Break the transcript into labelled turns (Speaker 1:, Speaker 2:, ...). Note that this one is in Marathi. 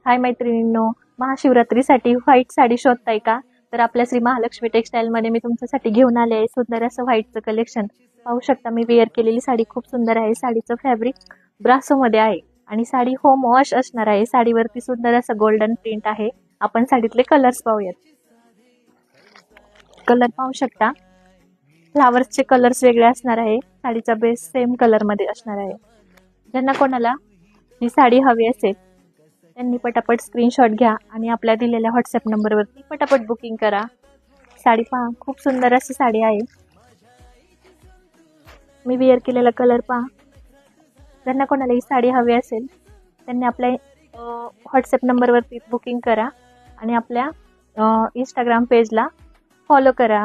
Speaker 1: हाय मैत्रिणींनो, महाशिवरात्रीसाठी व्हाईट साडी शोधताय का? तर आपल्या श्री महालक्ष्मी टेक्सटाईलमध्ये मी तुमच्यासाठी घेऊन आले आहे सुंदर असं व्हाईटचं कलेक्शन. पाहू शकता, मी वेअर केलेली साडी खूप सुंदर आहे. साडीचं फॅब्रिक ब्रासोमध्ये आहे आणि साडी होम वॉश असणार आहे. साडीवरती सुंदर असं गोल्डन प्रिंट आहे. आपण साडीतले कलर्स पाहूयात. कलर पाहू शकता, फ्लावर्सचे कलर्स वेगळे असणार आहे. साडीचा बेस सेम कलरमध्ये असणार आहे. ज्यांना कोणाला ही साडी हवी असेल त्यांनी पटापट स्क्रीनशॉट घ्या आणि आपल्या दिलेल्या व्हॉट्सअप नंबरवरती पटापट बुकिंग करा. साडी पहा, खूप सुंदर अशी साडी आहे. मी वेअर केलेला कलर पहा. ज्यांना कोणाला ही साडी हवी असेल त्यांनी आपल्या व्हॉट्सअप नंबरवरती बुकिंग करा आणि आपल्या इंस्टाग्राम पेजला फॉलो करा.